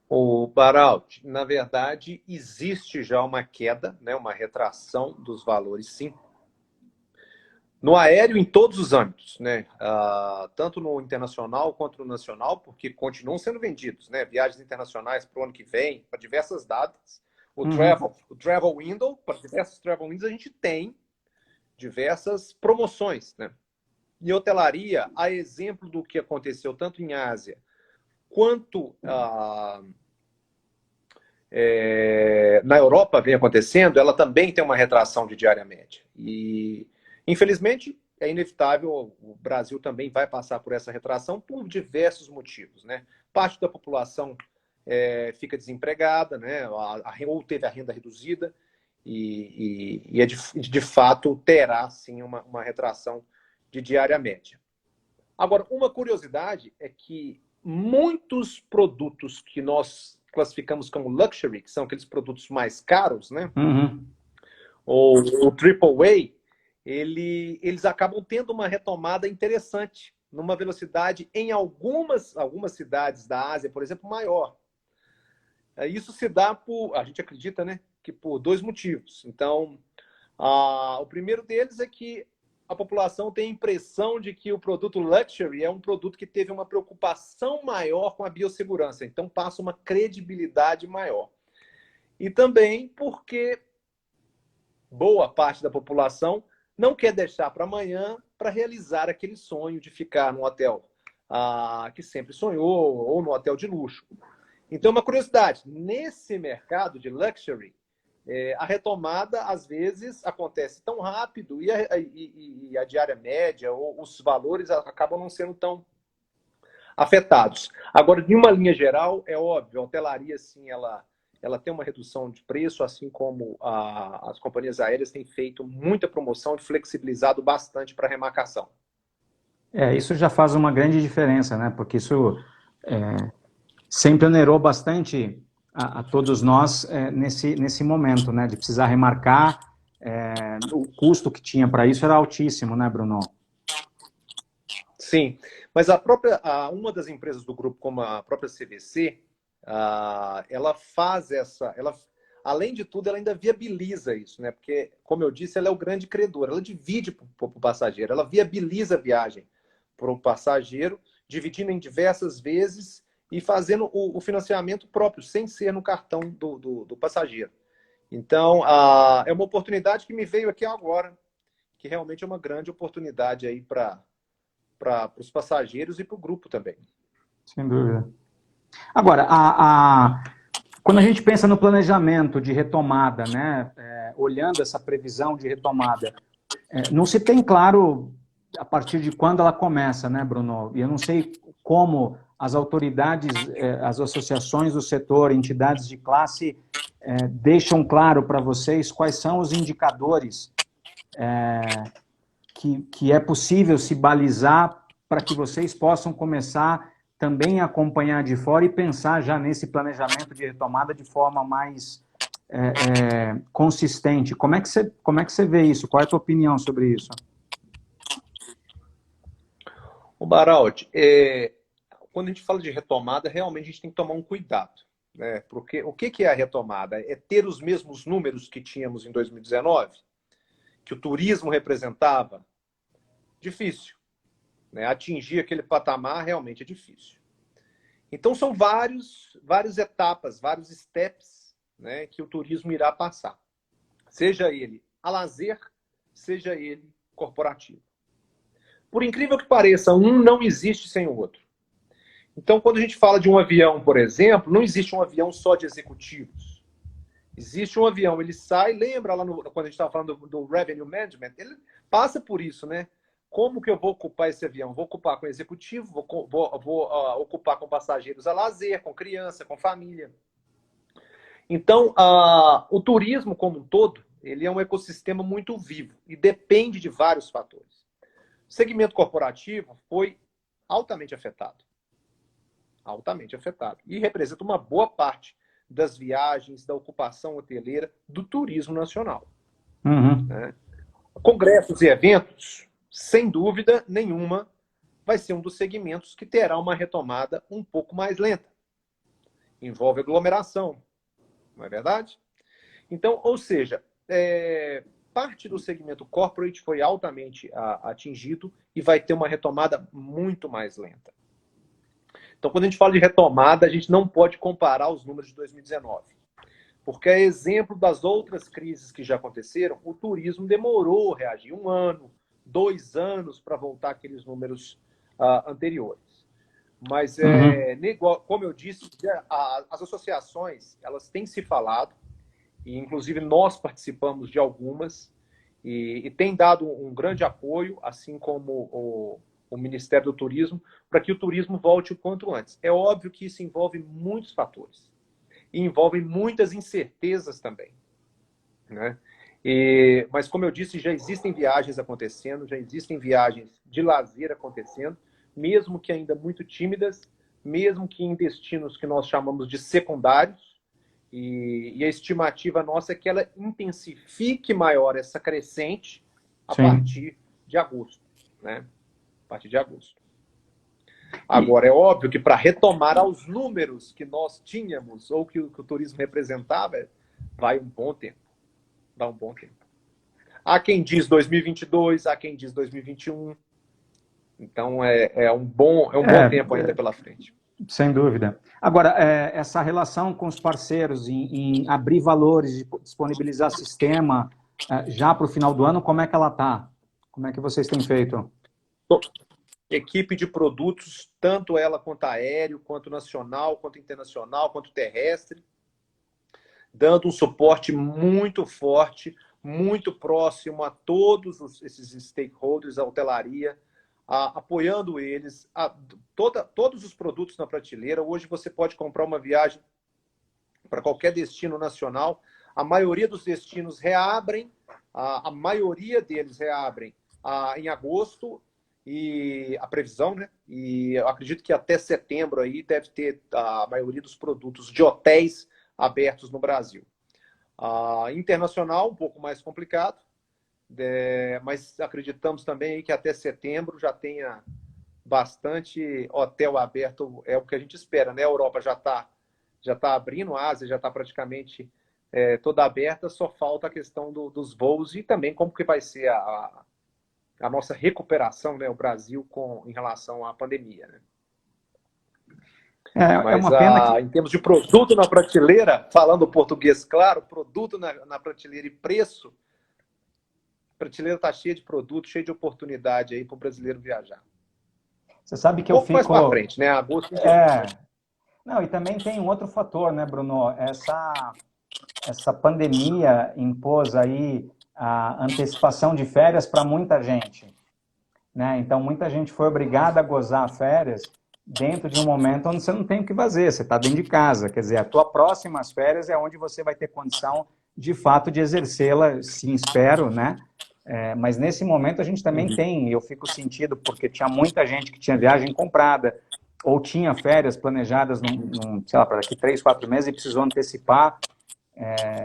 O Baralt, na verdade, existe já uma queda, né, uma retração dos valores, sim. No aéreo, em todos os âmbitos, né? Tanto no internacional quanto no nacional, porque continuam sendo vendidos, né? Viagens internacionais para o ano que vem, para diversas datas. O travel window, para diversos travel windows, a gente tem diversas promoções, né? E hotelaria, a exemplo do que aconteceu tanto em Ásia quanto na Europa vem acontecendo, ela também tem uma retração de diária média. E, infelizmente, é inevitável, o Brasil também vai passar por essa retração por diversos motivos. Né? Parte da população fica desempregada, né? Ou teve a renda reduzida, e de fato terá, sim, uma retração de diária média. Agora, uma curiosidade é que muitos produtos que nós classificamos como luxury, que são aqueles produtos mais caros, né? Ou o AAA, eles acabam tendo uma retomada interessante, numa velocidade em algumas cidades da Ásia, por exemplo, maior. Isso se dá a gente acredita, né, que por dois motivos. Então, o primeiro deles é que a população tem a impressão de que o produto luxury é um produto que teve uma preocupação maior com a biossegurança, então passa uma credibilidade maior. E também porque boa parte da população não quer deixar para amanhã para realizar aquele sonho de ficar num hotel que sempre sonhou, ou num hotel de luxo. Então, uma curiosidade, nesse mercado de luxury, a retomada, às vezes, acontece tão rápido e a diária média ou os valores acabam não sendo tão afetados. Agora, de uma linha geral, é óbvio, a hotelaria, sim, ela tem uma redução de preço, assim como as companhias aéreas têm feito muita promoção e flexibilizado bastante para remarcação. Isso já faz uma grande diferença, né? Porque isso sempre onerou bastante a todos nós nesse momento, né? De precisar remarcar, o custo que tinha para isso era altíssimo, né, Bruno? Sim, mas uma das empresas do grupo, como a própria CVC, ela faz além de tudo, ela ainda viabiliza isso, né? Porque, como eu disse, ela é o grande credor, ela divide para o passageiro, ela viabiliza a viagem para o passageiro, dividindo em diversas vezes e fazendo o financiamento próprio, sem ser no cartão do passageiro. Então, é uma oportunidade que me veio aqui agora, que realmente é uma grande oportunidade aí para os passageiros e para o grupo também. Sem dúvida. Agora, quando a gente pensa no planejamento de retomada, né, olhando essa previsão de retomada, não se tem claro a partir de quando ela começa, né, Bruno? E eu não sei como as autoridades, as associações do setor, entidades de classe, deixam claro para vocês quais são os indicadores que é possível se balizar para que vocês possam começar também a acompanhar de fora e pensar já nesse planejamento de retomada de forma mais consistente. Como é que você vê isso? Qual é a tua opinião sobre isso? O Baraldi, quando a gente fala de retomada, realmente a gente tem que tomar um cuidado, né? Porque o que é a retomada? É ter os mesmos números que tínhamos em 2019, que o turismo representava? Difícil, né? Atingir aquele patamar realmente é difícil. Então são várias etapas, vários steps, né, que o turismo irá passar. Seja ele a lazer, seja ele corporativo. Por incrível que pareça, um não existe sem o outro. Então, quando a gente fala de um avião, por exemplo, não existe um avião só de executivos. Existe um avião, ele sai, lembra lá quando a gente estava falando do revenue management, ele passa por isso, né? Como que eu vou ocupar esse avião? Vou ocupar com executivo, vou ocupar com passageiros a lazer, com criança, com família. Então, o turismo como um todo, ele é um ecossistema muito vivo e depende de vários fatores. O segmento corporativo foi altamente afetado. Altamente afetado. E representa uma boa parte das viagens, da ocupação hoteleira, do turismo nacional. Uhum. Né? Congressos e eventos, sem dúvida nenhuma, vai ser um dos segmentos que terá uma retomada um pouco mais lenta. Envolve aglomeração, não é verdade? Então, ou seja, parte do segmento corporate foi altamente atingido e vai ter uma retomada muito mais lenta. Então, quando a gente fala de retomada, a gente não pode comparar os números de 2019. Porque, a exemplo das outras crises que já aconteceram, o turismo demorou a reagir 1 ano, 2 anos para voltar àqueles números anteriores. Mas, como eu disse, as associações elas têm se falado, e inclusive nós participamos de algumas, e tem dado um grande apoio, assim como o Ministério do Turismo, para que o turismo volte o quanto antes. É óbvio que isso envolve muitos fatores. E envolve muitas incertezas também. Né? Mas, como eu disse, já existem viagens acontecendo, já existem viagens de lazer acontecendo, mesmo que ainda muito tímidas, mesmo que em destinos que nós chamamos de secundários, e a estimativa nossa é que ela intensifique maior essa crescente a partir de agosto. Né? A partir de agosto. Agora, é óbvio que para retomar aos números que nós tínhamos, ou que o turismo representava, vai um bom tempo. Dá um bom tempo. Há quem diz 2022, há quem diz 2021. Então, é um bom tempo ainda pela frente. Sem dúvida. Agora, essa relação com os parceiros em abrir valores, disponibilizar sistema já para o final do ano, como é que ela está? Como é que vocês têm feito? Equipe de produtos, tanto ela quanto aéreo, quanto nacional, quanto internacional, quanto terrestre, dando um suporte muito forte, muito próximo a todos esses stakeholders, a hotelaria, apoiando eles, todos os produtos na prateleira. Hoje você pode comprar uma viagem para qualquer destino nacional. A maioria dos destinos reabrem, a maioria deles reabrem em agosto, e a previsão, né? E eu acredito que até setembro aí deve ter a maioria dos produtos de hotéis abertos no Brasil. Internacional, um pouco mais complicado, mas acreditamos também que até setembro já tenha bastante hotel aberto, é o que a gente espera, né? A Europa já tá abrindo, a Ásia já está praticamente toda aberta, só falta a questão dos voos e também como que vai ser a nossa recuperação, né, o Brasil em relação à pandemia. Né? Mas uma pena que... em termos de produto na prateleira, falando português claro, produto na prateleira e preço, a prateleira está cheia de produto, cheia de oportunidade aí para o brasileiro viajar. Você sabe que eu fico... mais para frente, né? Agosto. Não, e também tem um outro fator, né, Bruno? Essa pandemia impôs aí a antecipação de férias para muita gente, né? Então, muita gente foi obrigada a gozar férias dentro de um momento onde você não tem o que fazer, você está dentro de casa. Quer dizer, a tua próximas férias é onde você vai ter condição, de fato, de exercê-la, sim, espero, né? Mas nesse momento a gente também tem, eu fico sentido, porque tinha muita gente que tinha viagem comprada, ou tinha férias planejadas, sei lá, para daqui 3, 4 meses e precisou antecipar,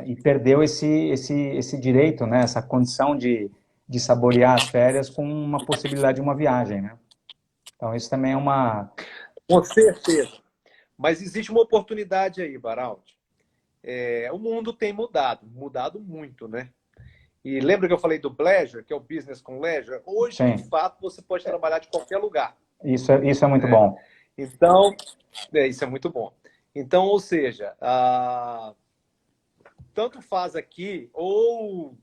e perdeu esse direito, né? Essa condição de saborear as férias com uma possibilidade de uma viagem, né? Então isso também é uma... Com certeza. Mas existe uma oportunidade aí, Baraldi. O mundo tem mudado muito, né? E lembra que eu falei do Pleasure, que é o Business com Leisure? Hoje, Sim. de fato, você pode trabalhar de qualquer lugar. Isso é muito bom. Então, isso é muito bom. Então, ou seja, tanto faz aqui, ou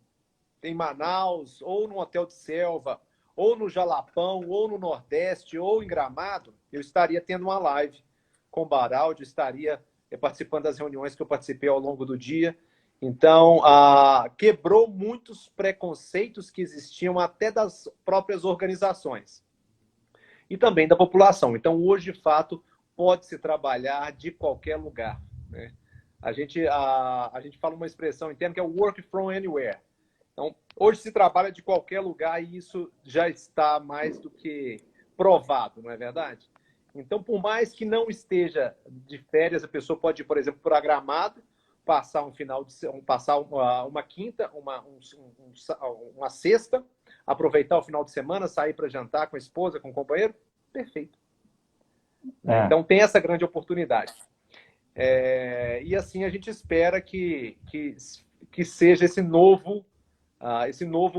em Manaus, ou no Hotel de Selva, ou no Jalapão, ou no Nordeste, ou em Gramado, eu estaria tendo uma live com o Baraldi, estaria participando das reuniões que eu participei ao longo do dia. Então, quebrou muitos preconceitos que existiam até das próprias organizações e também da população. Então, hoje, de fato, pode-se trabalhar de qualquer lugar, né? A gente fala uma expressão interna que é work from anywhere. Então, hoje se trabalha de qualquer lugar e isso já está mais do que provado, não é verdade? Então, por mais que não esteja de férias, a pessoa pode ir, por exemplo, para Gramado, passar passar uma quinta, uma sexta, aproveitar o final de semana, sair para jantar com a esposa, com o companheiro, perfeito. Então, tem essa grande oportunidade. E assim a gente espera que seja esse novo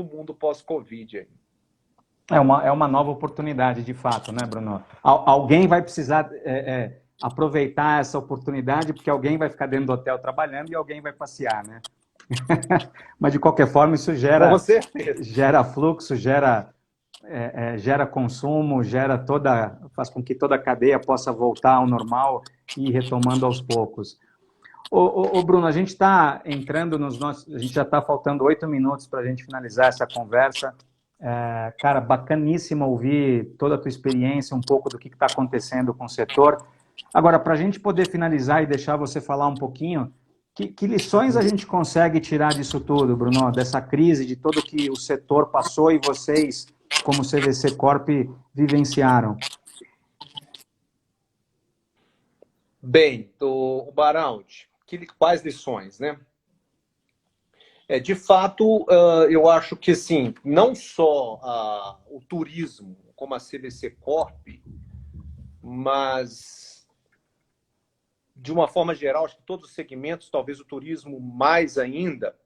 mundo pós-Covid. É uma nova oportunidade, de fato, né, Bruno? Alguém vai precisar aproveitar essa oportunidade, porque alguém vai ficar dentro do hotel trabalhando e alguém vai passear, né? Mas, de qualquer forma, isso gera fluxo, gera consumo, faz com que toda a cadeia possa voltar ao normal e ir retomando aos poucos. Ô Bruno, a gente está entrando a gente já está faltando 8 minutos para a gente finalizar essa conversa. Cara, bacaníssimo ouvir toda a tua experiência, um pouco do que está acontecendo com o setor. Agora, para a gente poder finalizar e deixar você falar um pouquinho, que lições a gente consegue tirar disso tudo, Bruno? Dessa crise, de tudo que o setor passou e vocês, como CVC Corp, vivenciaram? Bem, o Baraldi, quais lições, né? De fato, eu acho que, sim, não só o turismo, como a CVC Corp, mas, de uma forma geral, acho que todos os segmentos, talvez o turismo mais ainda,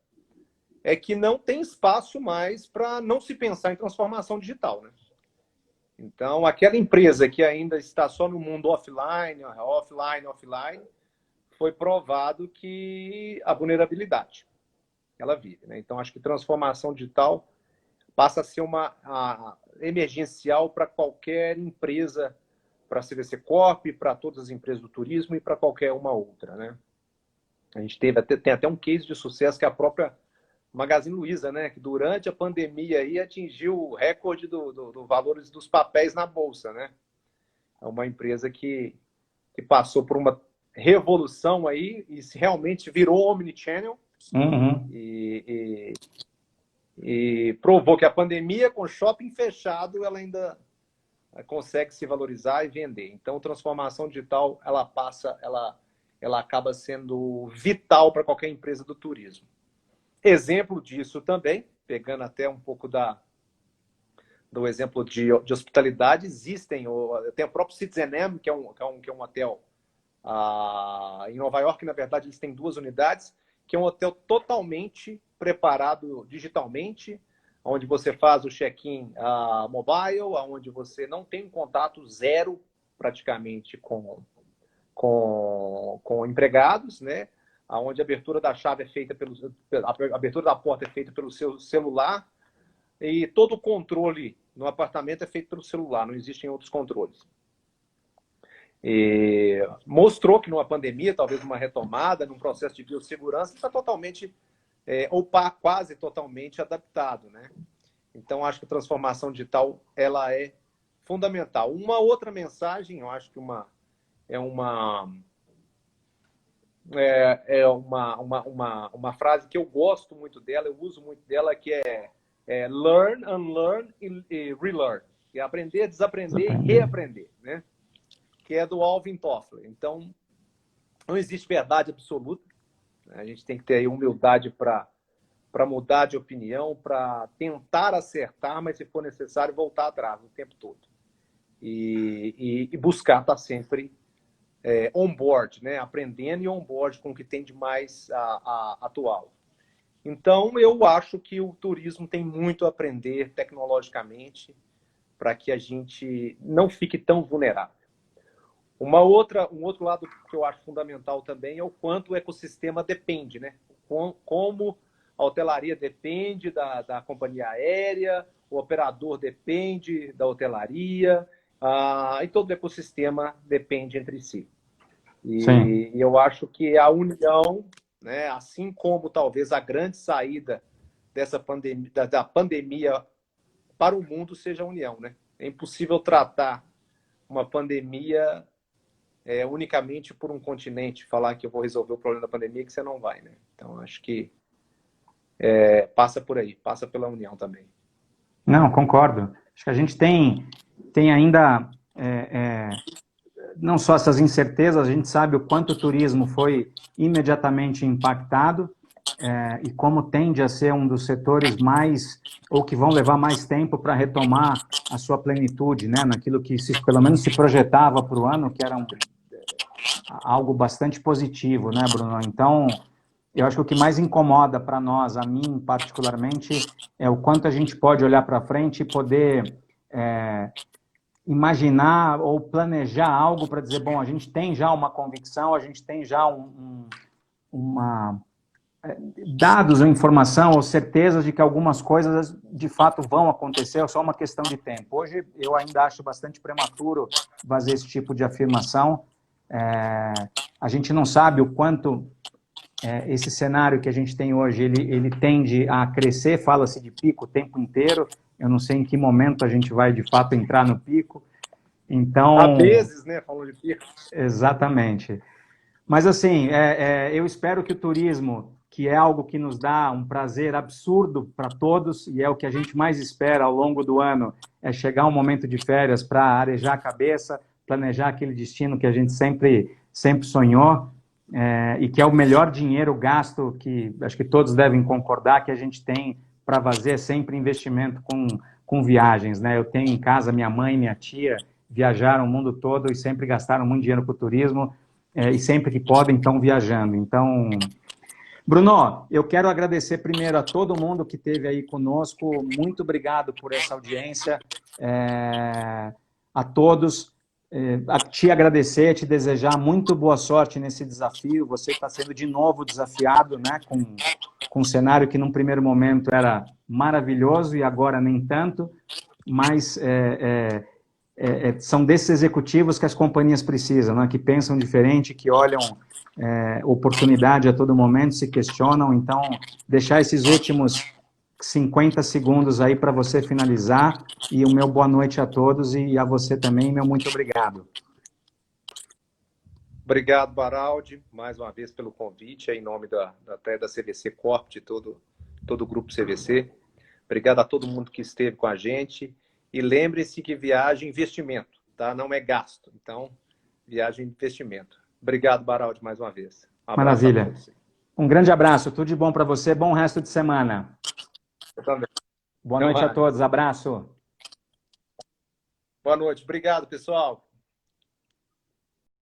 é que não tem espaço mais para não se pensar em transformação digital, né? Então, aquela empresa que ainda está só no mundo offline, foi provado que a vulnerabilidade ela vive, né? Então, acho que transformação digital passa a ser uma emergencial para qualquer empresa, para a CVC Corp, para todas as empresas do turismo e para qualquer uma outra, né? A gente tem até um case de sucesso que é a própria Magazine Luiza, né? Que durante a pandemia aí atingiu o recorde do valores dos papéis na bolsa, né? É uma empresa que passou por uma revolução aí e realmente virou omnichannel. Uhum. E provou que a pandemia, com shopping fechado, ela ainda consegue se valorizar e vender. Então, transformação digital, ela acaba sendo vital para qualquer empresa do turismo. Exemplo disso também, pegando até um pouco do exemplo de hospitalidade, tem o próprio Citizen M, que é um hotel em Nova York. Na verdade, eles têm 2 unidades, que é um hotel totalmente preparado digitalmente, onde você faz o check-in mobile, onde você não tem contato zero praticamente com empregados, né? Onde a abertura da chave é feita a abertura da porta é feita pelo seu celular e todo o controle no apartamento é feito pelo celular, não existem outros controles. E mostrou que numa pandemia, talvez uma retomada, num processo de biossegurança, está totalmente, ou quase totalmente adaptado, né? Então, acho que a transformação digital ela é fundamental. Uma outra mensagem, eu acho que uma frase que eu gosto muito dela, eu uso muito dela, que é learn, unlearn e relearn. Que é aprender, desaprender e reaprender, né? Que é do Alvin Toffler. Então, não existe verdade absoluta. Né? A gente tem que ter aí humildade para mudar de opinião, para tentar acertar, mas se for necessário, voltar atrás o tempo todo. E buscar estar sempre on-board, né? Aprendendo e on-board com o que tem de mais atual. Então, eu acho que o turismo tem muito a aprender tecnologicamente para que a gente não fique tão vulnerável. Um outro lado que eu acho fundamental também é o quanto o ecossistema depende, né? Como a hotelaria depende da companhia aérea, o operador depende da hotelaria, e todo o ecossistema depende entre si. E eu acho que a união, né, assim como talvez a grande saída dessa pandemia, da pandemia para o mundo seja a união, né? É impossível tratar uma pandemia unicamente por um continente, falar que eu vou resolver o problema da pandemia, que você não vai, né? Então, acho que passa por aí, passa pela união também. Não, concordo. Acho que a gente tem ainda não só essas incertezas, a gente sabe o quanto o turismo foi imediatamente impactado e como tende a ser um dos setores mais, ou que vão levar mais tempo para retomar a sua plenitude, né? Naquilo que pelo menos se projetava para o ano, que era algo bastante positivo, né, Bruno? Então, eu acho que o que mais incomoda para nós, a mim particularmente, é o quanto a gente pode olhar para frente e poder imaginar ou planejar algo para dizer, bom, a gente tem já uma convicção, a gente tem já dados ou informação ou certezas de que algumas coisas de fato vão acontecer, é só uma questão de tempo. Hoje eu ainda acho bastante prematuro fazer esse tipo de afirmação. A gente não sabe o quanto esse cenário que a gente tem hoje, ele tende a crescer, fala-se de pico o tempo inteiro, eu não sei em que momento a gente vai de fato entrar no pico. Então, há vezes, né, falando de pico. Exatamente. Mas assim, eu espero que o turismo, que é algo que nos dá um prazer absurdo para todos, e é o que a gente mais espera ao longo do ano, é chegar um momento de férias para arejar a cabeça, planejar aquele destino que a gente sempre sonhou, e que é o melhor dinheiro gasto, que acho que todos devem concordar que a gente tem para fazer sempre investimento com viagens, né? Eu tenho em casa minha mãe e minha tia, viajaram o mundo todo e sempre gastaram muito dinheiro com o turismo, e sempre que podem estão viajando. Então, Bruno, eu quero agradecer primeiro a todo mundo que esteve aí conosco, muito obrigado por essa audiência, a todos, a te agradecer, te desejar muito boa sorte nesse desafio, você está sendo de novo desafiado, né, com um cenário que num primeiro momento era maravilhoso e agora nem tanto, mas são desses executivos que as companhias precisam, né? Que pensam diferente, que olham oportunidade a todo momento, se questionam. Então, deixar esses últimos 50 segundos aí para você finalizar, e o meu boa noite a todos e a você também, meu muito obrigado. Obrigado, Baraldi, mais uma vez pelo convite, em nome da CVC Corp, de todo o grupo CVC. Obrigado a todo mundo que esteve com a gente. E lembre-se que viagem é investimento, tá? Não é gasto. Então, viagem é investimento. Obrigado, Baraldi, mais uma vez. Maravilha. Um grande abraço, tudo de bom para você, bom resto de semana. Eu também. Boa noite a todos, abraço. Boa noite, obrigado, pessoal.